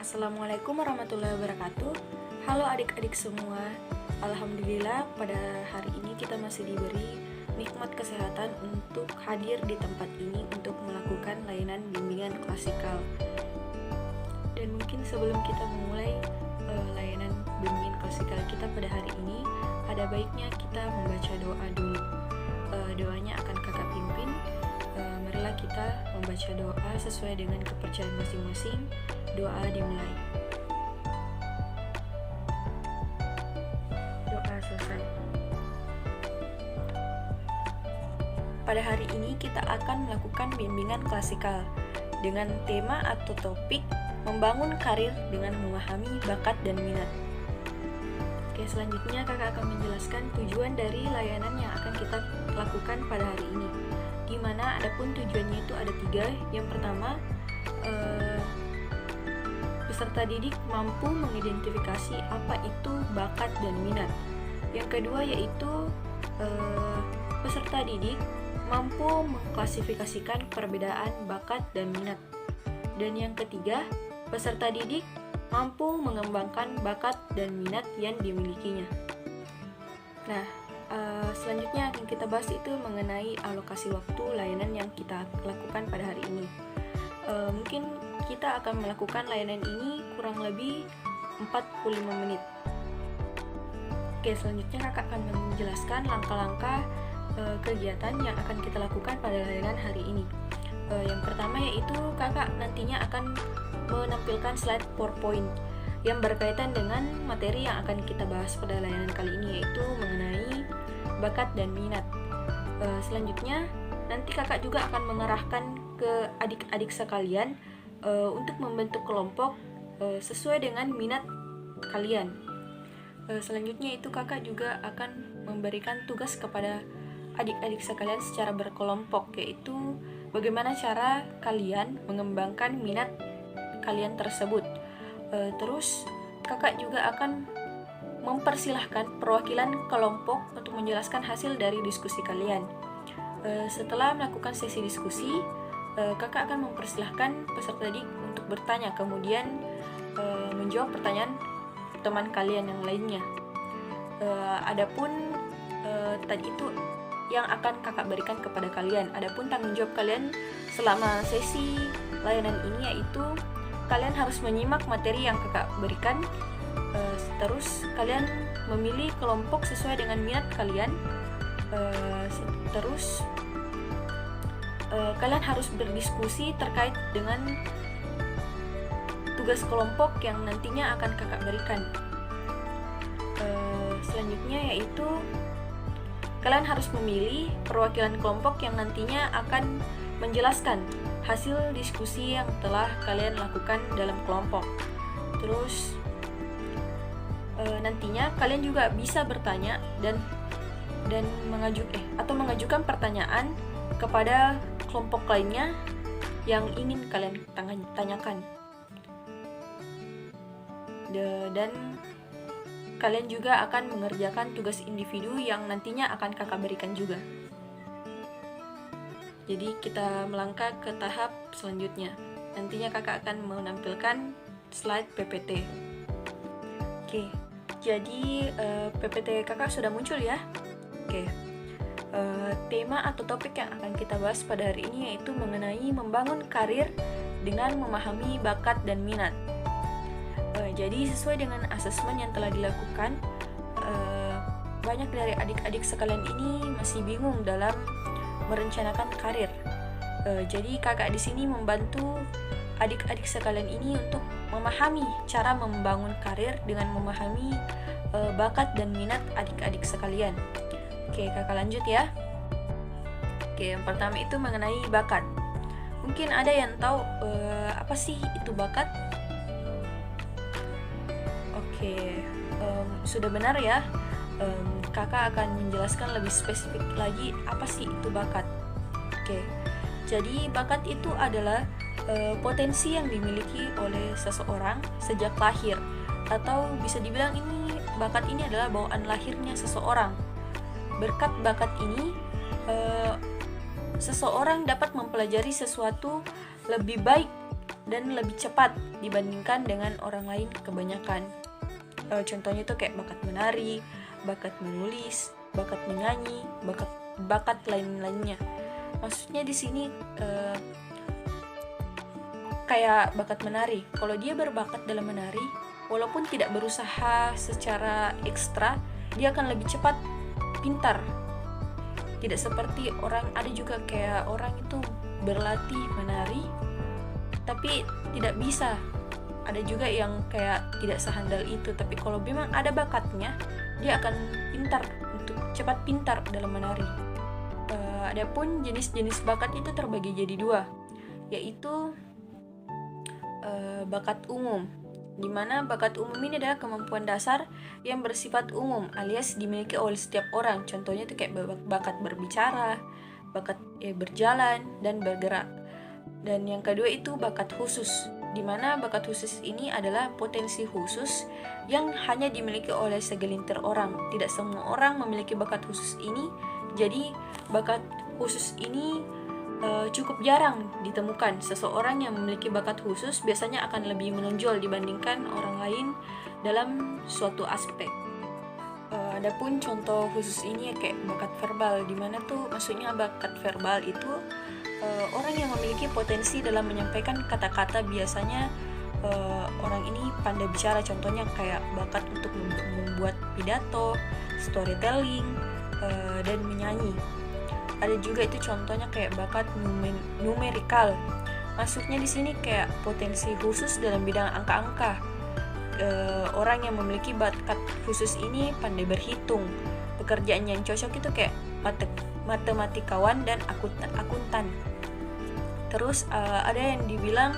Assalamualaikum warahmatullahi wabarakatuh. Halo adik-adik semua. Alhamdulillah pada hari ini kita masih diberi nikmat kesehatan untuk hadir di tempat ini untuk melakukan layanan bimbingan klasikal. Dan mungkin sebelum kita memulai layanan bimbingan klasikal kita pada hari ini, ada baiknya kita membaca doa dulu. Doanya akan kakak pimpin. Marilah kita membaca doa sesuai dengan kepercayaan masing-masing. Doa dimulai. Doa selesai. Pada hari ini kita akan melakukan bimbingan klasikal dengan tema atau topik membangun karir dengan memahami bakat dan minat. Oke, selanjutnya kakak akan menjelaskan tujuan dari layanan yang akan kita lakukan pada hari ini. Di mana adapun tujuannya itu ada 3. Yang pertama, peserta didik mampu mengidentifikasi apa itu bakat dan minat. Yang kedua yaitu peserta didik mampu mengklasifikasikan perbedaan bakat dan minat. Dan yang ketiga, peserta didik mampu mengembangkan bakat dan minat yang dimilikinya. Nah, selanjutnya akan kita bahas itu mengenai alokasi waktu layanan yang kita lakukan pada hari ini. Mungkin kita akan melakukan layanan ini kurang lebih 45 menit. Oke, selanjutnya kakak akan menjelaskan langkah-langkah kegiatan yang akan kita lakukan pada layanan hari ini. Yang pertama yaitu kakak nantinya akan menampilkan slide PowerPoint yang berkaitan dengan materi yang akan kita bahas pada layanan kali ini, yaitu mengenai bakat dan minat. Selanjutnya nanti kakak juga akan mengarahkan ke adik-adik sekalian untuk membentuk kelompok sesuai dengan minat kalian. Selanjutnya itu kakak juga akan memberikan tugas kepada adik-adik sekalian secara berkelompok, yaitu bagaimana cara kalian mengembangkan minat kalian tersebut. Terus kakak juga akan mempersilahkan perwakilan kelompok untuk menjelaskan hasil dari diskusi kalian. Setelah melakukan sesi diskusi, kakak akan mempersilahkan peserta didik untuk bertanya, kemudian menjawab pertanyaan teman kalian yang lainnya. Adapun tadi itu yang akan kakak berikan kepada kalian. Adapun tanggung jawab kalian selama sesi layanan ini yaitu kalian harus menyimak materi yang kakak berikan. Terus kalian memilih kelompok sesuai dengan minat kalian. Terus kalian harus berdiskusi terkait dengan tugas kelompok yang nantinya akan kakak berikan. Selanjutnya yaitu kalian harus memilih perwakilan kelompok yang nantinya akan menjelaskan hasil diskusi yang telah kalian lakukan dalam kelompok. Terus nantinya kalian juga bisa bertanya dan mengajukan pertanyaan kepada kelompok lainnya yang ingin kalian tanyakan. Dan kalian juga akan mengerjakan tugas individu yang nantinya akan kakak berikan juga. Jadi kita melangkah ke tahap selanjutnya. Nantinya kakak akan menampilkan slide PPT. Oke, jadi PPT kakak sudah muncul ya. Oke, tema atau topik yang akan kita bahas pada hari ini yaitu mengenai membangun karir dengan memahami bakat dan minat. Jadi sesuai dengan asesmen yang telah dilakukan, banyak dari adik-adik sekalian ini masih bingung dalam merencanakan karir. Jadi kakak di sini membantu adik-adik sekalian ini untuk memahami cara membangun karir dengan memahami bakat dan minat adik-adik sekalian. Oke, kakak lanjut ya. Oke, yang pertama itu mengenai bakat. Mungkin ada yang tahu apa sih itu bakat? Oke, sudah benar ya. Kakak akan menjelaskan lebih spesifik lagi apa sih itu bakat. Oke, jadi bakat itu adalah potensi yang dimiliki oleh seseorang sejak lahir, atau bisa dibilang bakat ini adalah bawaan lahirnya seseorang. Berkat bakat ini seseorang dapat mempelajari sesuatu lebih baik dan lebih cepat dibandingkan dengan orang lain kebanyakan. Contohnya itu kayak bakat menari, bakat menulis, bakat menyanyi, bakat lain-lainnya. Maksudnya di sini kayak bakat menari. Kalau dia berbakat dalam menari, walaupun tidak berusaha secara ekstra, dia akan lebih cepat pintar. Tidak seperti ada juga kayak orang itu berlatih menari tapi tidak bisa. Ada juga yang kayak tidak sehandal itu, tapi kalau memang ada bakatnya, dia akan cepat pintar dalam menari. Adapun jenis-jenis bakat itu terbagi jadi 2, yaitu bakat umum, di mana bakat umum ini adalah kemampuan dasar yang bersifat umum alias dimiliki oleh setiap orang. Contohnya itu kayak bakat berbicara, bakat berjalan dan bergerak. Dan yang kedua itu bakat khusus, di mana bakat khusus ini adalah potensi khusus yang hanya dimiliki oleh segelintir orang. Tidak semua orang memiliki bakat khusus ini, jadi bakat khusus ini cukup jarang ditemukan. Seseorang yang memiliki bakat khusus biasanya akan lebih menonjol dibandingkan orang lain dalam suatu aspek. Adapun contoh khusus ini kayak bakat verbal, dimana tuh maksudnya bakat verbal itu orang yang memiliki potensi dalam menyampaikan kata-kata. Biasanya orang ini pandai bicara, contohnya kayak bakat untuk membuat pidato, storytelling, dan menyanyi. Ada juga itu contohnya kayak bakat numerikal. Maksudnya di sini kayak potensi khusus dalam bidang angka-angka. Orang yang memiliki bakat khusus ini pandai berhitung. Pekerjaan yang cocok itu kayak matematikawan dan akuntan. Terus ada yang dibilang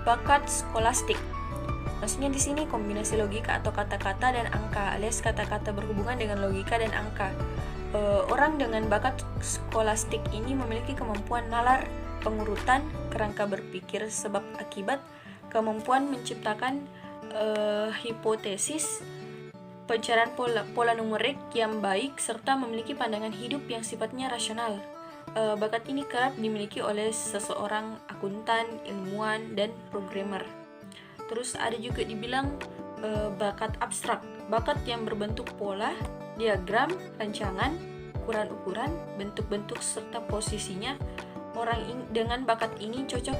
bakat skolastik. Maksudnya di sini kombinasi logika atau kata-kata dan angka, alias kata-kata berhubungan dengan logika dan angka. Orang dengan bakat skolastik ini memiliki kemampuan nalar, pengurutan, kerangka berpikir sebab akibat, kemampuan menciptakan hipotesis, pencarian pola numerik yang baik, serta memiliki pandangan hidup yang sifatnya rasional. Bakat ini kerap dimiliki oleh seseorang akuntan, ilmuwan, dan programmer. Terus ada juga dibilang bakat abstrak, bakat yang berbentuk pola, diagram, rancangan, ukuran-ukuran, bentuk-bentuk serta posisinya. Orang dengan bakat ini cocok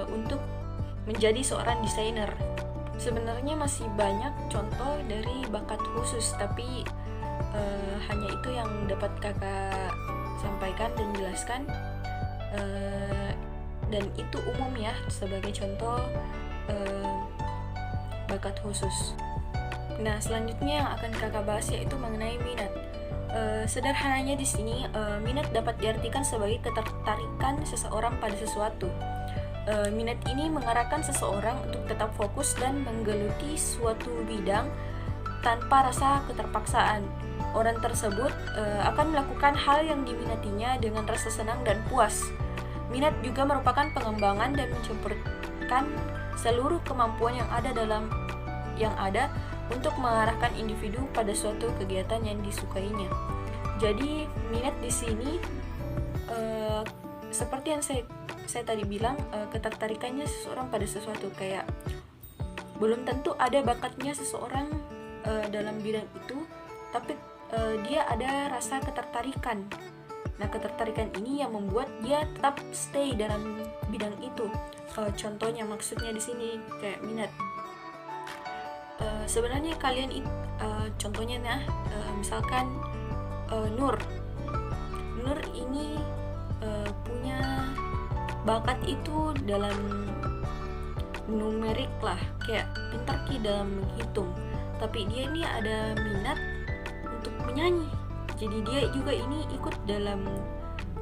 untuk menjadi seorang desainer. Sebenarnya masih banyak contoh dari bakat khusus, tapi hanya itu yang dapat kakak sampaikan dan jelaskan, dan itu umum ya sebagai contoh bakat khusus. Nah, selanjutnya yang akan kakak bahas yaitu mengenai minat. Sederhananya di sini, minat dapat diartikan sebagai ketertarikan seseorang pada sesuatu. Minat ini mengarahkan seseorang untuk tetap fokus dan menggeluti suatu bidang tanpa rasa keterpaksaan. Orang tersebut akan melakukan hal yang diminatinya dengan rasa senang dan puas. Minat juga merupakan pengembangan dan mencampurkan seluruh kemampuan yang ada untuk mengarahkan individu pada suatu kegiatan yang disukainya. Jadi minat di sini seperti yang saya tadi bilang, ketertarikannya seseorang pada sesuatu, kayak belum tentu ada bakatnya seseorang dalam bidang itu, tapi dia ada rasa ketertarikan. Nah, ketertarikan ini yang membuat dia tetap stay dalam bidang itu. Contohnya maksudnya di sini kayak minat. Sebenarnya kalian contohnya misalkan Nur ini punya bakat itu dalam numerik lah, kayak pintar dalam menghitung, tapi dia ini ada minat untuk menyanyi. Jadi dia juga ini ikut dalam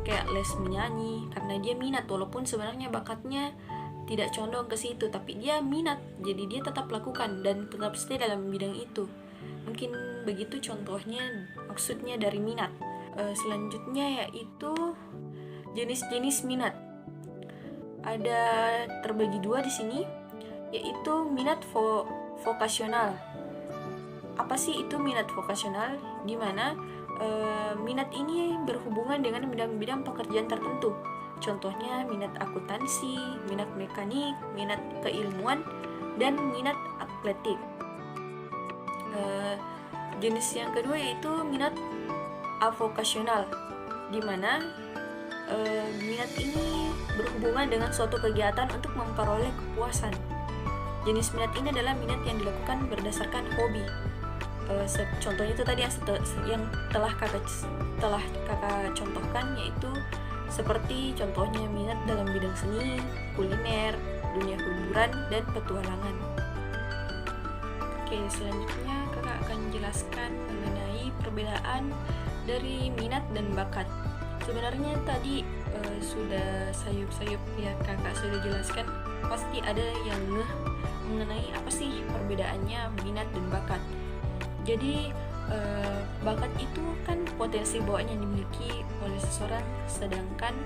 kayak les menyanyi karena dia minat, walaupun sebenarnya bakatnya tidak condong ke situ, tapi dia minat, jadi dia tetap lakukan dan tetap stay dalam bidang itu. Mungkin begitu contohnya, maksudnya dari minat. Selanjutnya yaitu jenis-jenis minat. Ada terbagi 2 di sini, yaitu minat vokasional. Apa sih itu minat vokasional? Di mana minat ini berhubungan dengan bidang-bidang pekerjaan tertentu. Contohnya minat akuntansi, minat mekanik, minat keilmuan, dan minat atletik. Jenis yang kedua yaitu minat avokasional, di mana minat ini berhubungan dengan suatu kegiatan untuk memperoleh kepuasan. Jenis minat ini adalah minat yang dilakukan berdasarkan hobi. Contohnya itu tadi yang telah kakak contohkan, yaitu seperti contohnya minat dalam bidang seni, kuliner, dunia hiburan, dan petualangan. Oke, selanjutnya kakak akan menjelaskan mengenai perbedaan dari minat dan bakat. Sebenarnya tadi sudah sayup-sayup ya kakak sudah jelaskan, pasti ada yang mengenai apa sih perbedaannya minat dan bakat. Jadi bakat itu kan potensi bawaan yang dimiliki oleh seseorang, sedangkan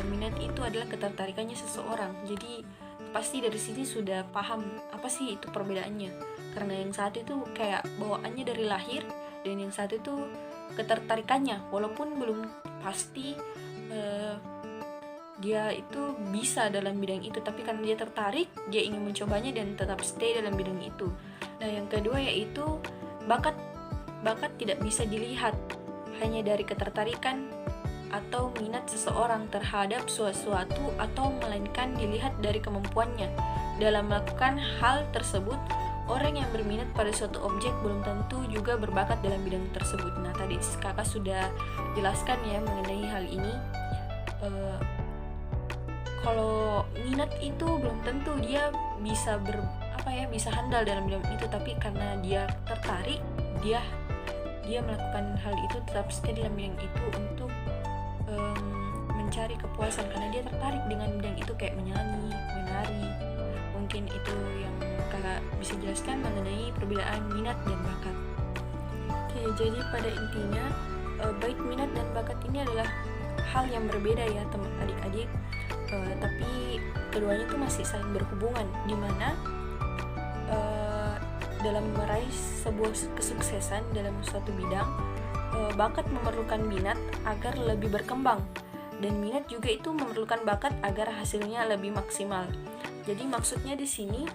minat itu adalah ketertarikannya seseorang. Jadi pasti dari sini sudah paham apa sih itu perbedaannya, karena yang satu itu kayak bawaannya dari lahir, dan yang satu itu ketertarikannya, walaupun belum pasti dia itu bisa dalam bidang itu, tapi karena dia tertarik, dia ingin mencobanya dan tetap stay dalam bidang itu. Nah, yang kedua yaitu bakat tidak bisa dilihat hanya dari ketertarikan atau minat seseorang terhadap sesuatu, atau melainkan dilihat dari kemampuannya dalam melakukan hal tersebut. Orang yang berminat pada suatu objek belum tentu juga berbakat dalam bidang tersebut. Nah, tadi kakak sudah jelaskan ya mengenai hal ini. Kalau minat itu belum tentu dia bisa bisa handal dalam bidang itu, tapi karena dia tertarik, dia melakukan hal itu, tetap stay dalam bidang itu untuk mencari kepuasan karena dia tertarik dengan bidang itu, kayak menyanyi, menari. Mungkin itu yang kakak bisa jelaskan mengenai perbedaan minat dan bakat. Oke, jadi pada intinya baik minat dan bakat ini adalah hal yang berbeda ya teman adik-adik, tapi keduanya itu masih saling berhubungan, di mana dalam meraih sebuah kesuksesan dalam suatu bidang, bakat memerlukan minat agar lebih berkembang, dan minat juga itu memerlukan bakat agar hasilnya lebih maksimal. Jadi maksudnya di sini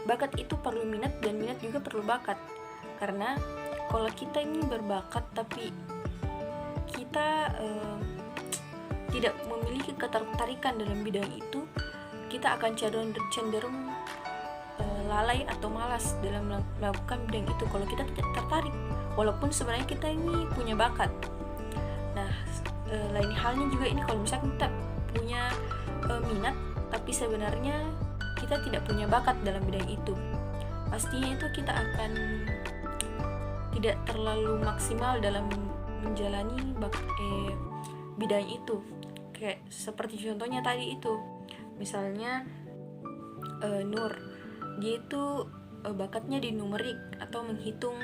bakat itu perlu minat dan minat juga perlu bakat. Karena kalau kita ini berbakat tapi kita tidak memiliki ketertarikan dalam bidang itu, kita akan cenderung lalai atau malas dalam melakukan bidang itu kalau kita tidak tertarik, walaupun sebenarnya kita ini punya bakat. Nah, lain halnya juga ini kalau misalnya kita punya minat tapi sebenarnya kita tidak punya bakat dalam bidang itu, pastinya itu kita akan tidak terlalu maksimal dalam menjalani bidang itu. Kayak seperti contohnya tadi itu, misalnya Nur, dia itu bakatnya di numerik atau menghitung,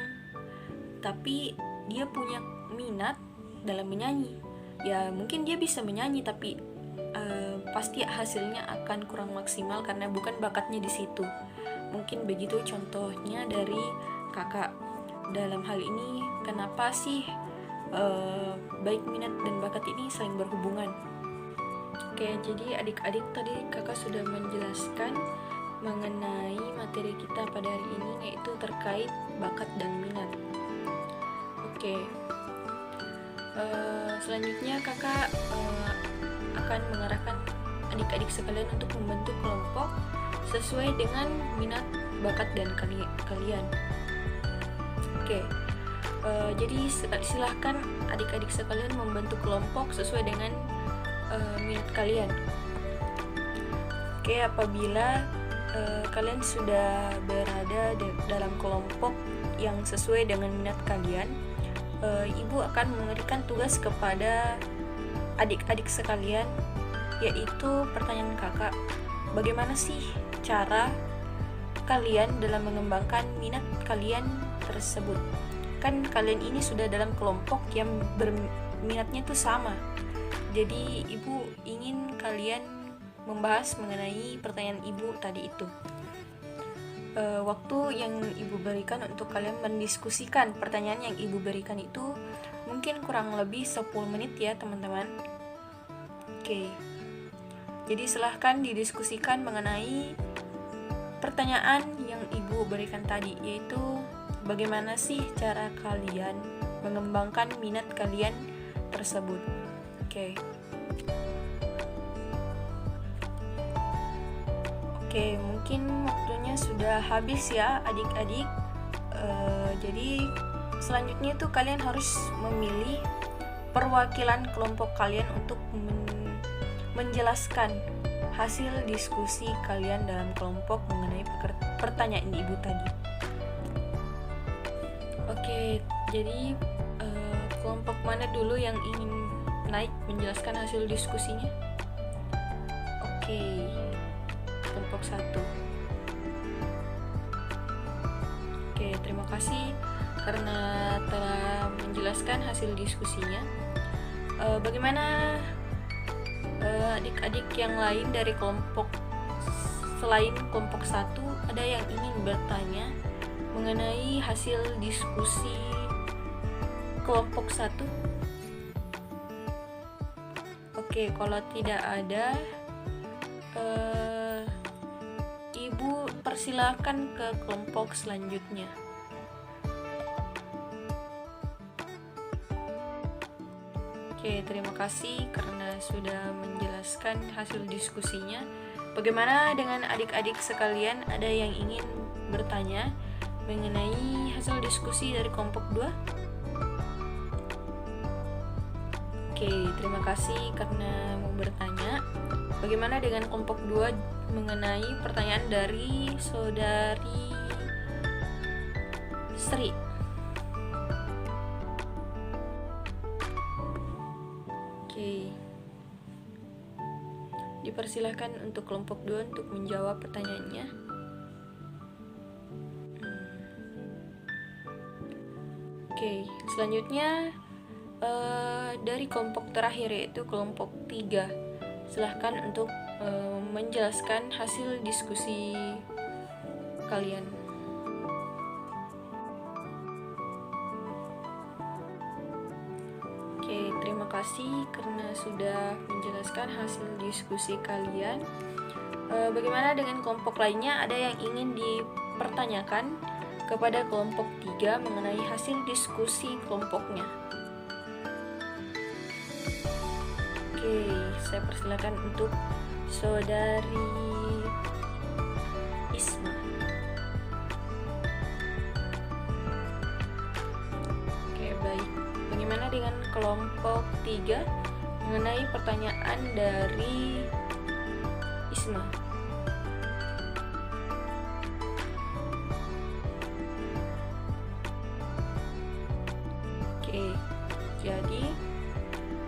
tapi dia punya minat dalam menyanyi. Ya mungkin dia bisa menyanyi, tapi pasti hasilnya akan kurang maksimal karena bukan bakatnya di situ. Mungkin begitu contohnya dari kakak. Dalam hal ini kenapa sih baik minat dan bakat ini saling berhubungan? Oke, jadi adik-adik tadi kakak sudah menjelaskan mengenai materi kita pada hari ini, yaitu terkait bakat dan minat. Oke, selanjutnya kakak akan mengarahkan adik-adik sekalian untuk membentuk kelompok sesuai dengan minat, bakat, dan kalian. Oke, jadi silahkan adik-adik sekalian membentuk kelompok sesuai dengan minat kalian. Oke, apabila kalian sudah berada dalam kelompok yang sesuai dengan minat kalian, ibu akan memberikan tugas kepada adik-adik sekalian, yaitu pertanyaan kakak, bagaimana sih cara kalian dalam mengembangkan minat kalian tersebut? Kan kalian ini sudah dalam kelompok yang berminatnya itu sama, jadi ibu ingin kalian membahas mengenai pertanyaan ibu tadi itu. Waktu yang ibu berikan untuk kalian mendiskusikan pertanyaan yang ibu berikan itu mungkin kurang lebih 10 menit ya teman-teman. Oke, jadi silahkan didiskusikan mengenai pertanyaan yang Ibu berikan tadi, yaitu bagaimana sih cara kalian mengembangkan minat kalian tersebut. Oke. Oke, mungkin waktunya sudah habis ya adik-adik. Jadi selanjutnya itu kalian harus memilih perwakilan kelompok kalian untuk menjelaskan hasil diskusi kalian dalam kelompok mengenai pertanyaan Ibu tadi. Oke, jadi kelompok mana dulu yang ingin naik menjelaskan hasil diskusinya? Oke, kelompok 1. Oke, terima kasih karena telah menjelaskan hasil diskusinya. Bagaimana adik-adik yang lain dari kelompok selain kelompok 1, ada yang ingin bertanya mengenai hasil diskusi kelompok 1? Oke, kalau tidak ada, Ibu persilakan ke kelompok selanjutnya. Oke, terima kasih karena sudah menjelaskan hasil diskusinya. Bagaimana dengan adik-adik sekalian? Ada yang ingin bertanya mengenai hasil diskusi dari kelompok 2? Oke, terima kasih karena mau bertanya. Bagaimana dengan kelompok 2 mengenai pertanyaan dari saudari Sri? Oke, dipersilahkan untuk kelompok 2 untuk menjawab pertanyaannya. Oke, selanjutnya dari kelompok terakhir, yaitu kelompok 3. Silahkan untuk menjelaskan hasil diskusi kalian. Oke, terima kasih karena sudah menjelaskan hasil diskusi kalian. Bagaimana dengan kelompok lainnya? Ada yang ingin dipertanyakan kepada kelompok 3 mengenai hasil diskusi kelompoknya? Oke, saya persilakan untuk saudari Isma. Oke, baik. Bagaimana dengan kelompok 3 mengenai pertanyaan dari Isma? Oke, jadi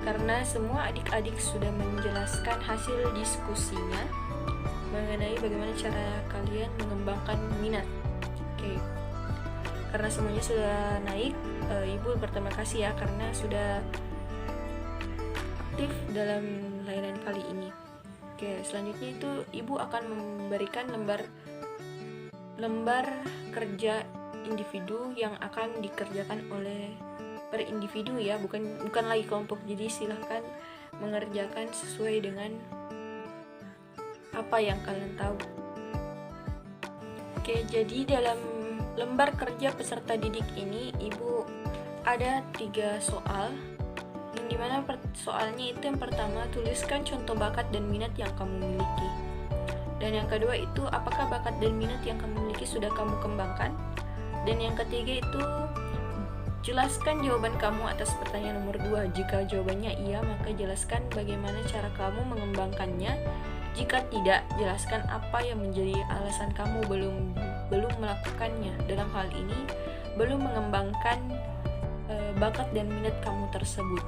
karena semua adik-adik sudah menjelaskan hasil diskusinya mengenai bagaimana cara kalian mengembangkan minat. Oke, karena semuanya sudah naik, Ibu berterima kasih ya karena sudah aktif dalam layanan kali ini. Oke, selanjutnya itu Ibu akan memberikan lembar kerja individu yang akan dikerjakan oleh per individu ya, bukan lagi kelompok. Jadi silahkan mengerjakan sesuai dengan apa yang kalian tahu. Oke, jadi dalam lembar kerja peserta didik ini Ibu ada 3 soal, yang dimana soalnya itu yang pertama, tuliskan contoh bakat dan minat yang kamu miliki. Dan yang kedua itu, apakah bakat dan minat yang kamu miliki sudah kamu kembangkan? Dan yang ketiga itu, jelaskan jawaban kamu atas pertanyaan nomor 2. Jika jawabannya iya, maka jelaskan bagaimana cara kamu mengembangkannya. Jika tidak, jelaskan apa yang menjadi alasan kamu belum melakukannya. Dalam hal ini, belum mengembangkan bakat dan minat kamu tersebut.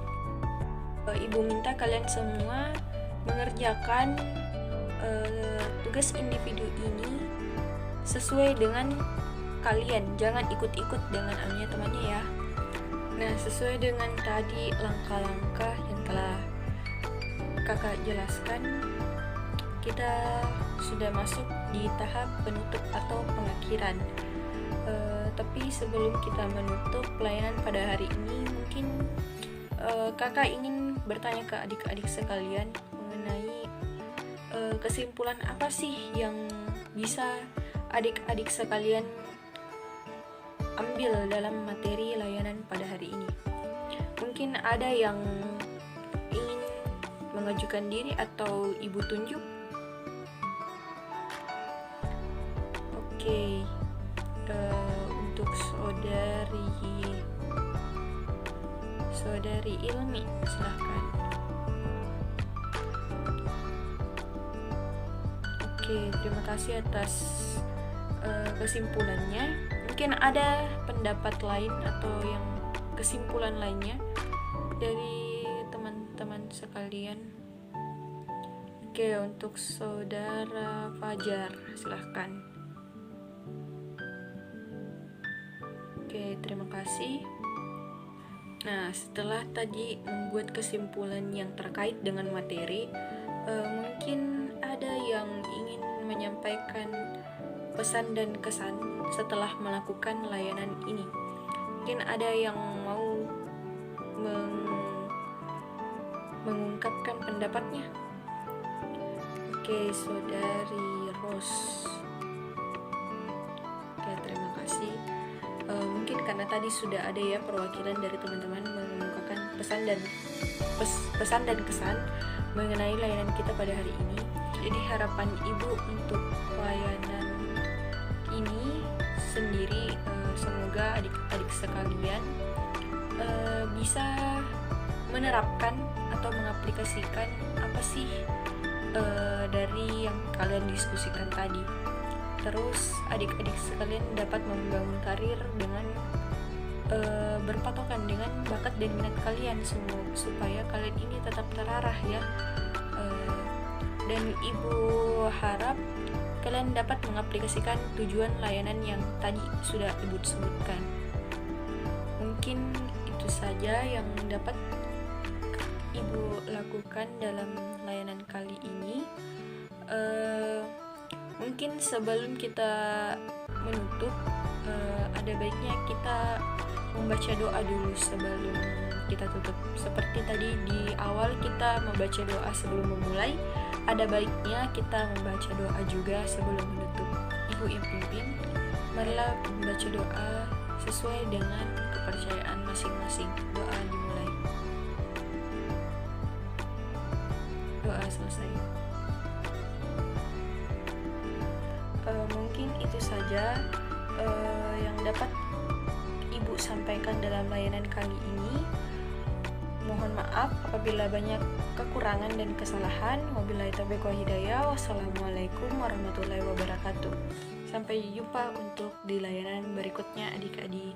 Ibu minta kalian semua mengerjakan tugas individu ini sesuai dengan kalian. Jangan ikut-ikut dengan alnya temannya ya. Nah, sesuai dengan tadi langkah-langkah yang telah kakak jelaskan, kita sudah masuk di tahap penutup atau pengakhiran. Tapi sebelum kita menutup pelayanan pada hari ini, mungkin kakak ingin bertanya ke adik-adik sekalian kesimpulan apa sih yang bisa adik-adik sekalian ambil dalam materi layanan pada hari ini? Mungkin ada yang ingin mengajukan diri atau ibu tunjuk? Oke, untuk saudari Ilmi, silahkan. Oke, terima kasih atas kesimpulannya. Mungkin ada pendapat lain atau yang kesimpulan lainnya dari teman-teman sekalian. Oke, untuk saudara Fajar, silahkan. Oke, terima kasih. Nah, setelah tadi membuat kesimpulan yang terkait dengan materi, mungkin ada yang ingin menyampaikan pesan dan kesan setelah melakukan layanan ini. Mungkin ada yang mau mengungkapkan pendapatnya. Oke, saudari Rose. Oke, terima kasih. Mungkin karena tadi sudah ada ya perwakilan dari teman-teman mengungkapkan pesan dan kesan mengenai layanan kita pada hari ini. Jadi harapan ibu untuk layanan ini sendiri, semoga adik-adik sekalian bisa menerapkan atau mengaplikasikan apa sih dari yang kalian diskusikan tadi. Terus adik-adik sekalian dapat membangun karir dengan berpatokan dengan bakat dan minat kalian semua, supaya kalian ini tetap terarah ya. Dan ibu harap kalian dapat mengaplikasikan tujuan layanan yang tadi sudah ibu sebutkan. Mungkin itu saja yang dapat ibu lakukan dalam layanan kali ini. Mungkin sebelum kita menutup, ada baiknya kita membaca doa dulu sebelum kita tutup. Seperti tadi di awal kita membaca doa sebelum memulai, ada baiknya kita membaca doa juga sebelum menutup. Ibu yang pimpin, marilah membaca doa sesuai dengan kepercayaan masing-masing. Doa dimulai. Doa selesai. Mungkin itu saja yang dapat ibu sampaikan dalam layanan kali ini. Mohon maaf apabila banyak kekurangan dan kesalahan. Wabillahi taufiq wal hidayah. Wassalamualaikum warahmatullahi wabarakatuh. Sampai jumpa untuk di layanan berikutnya adik-adik.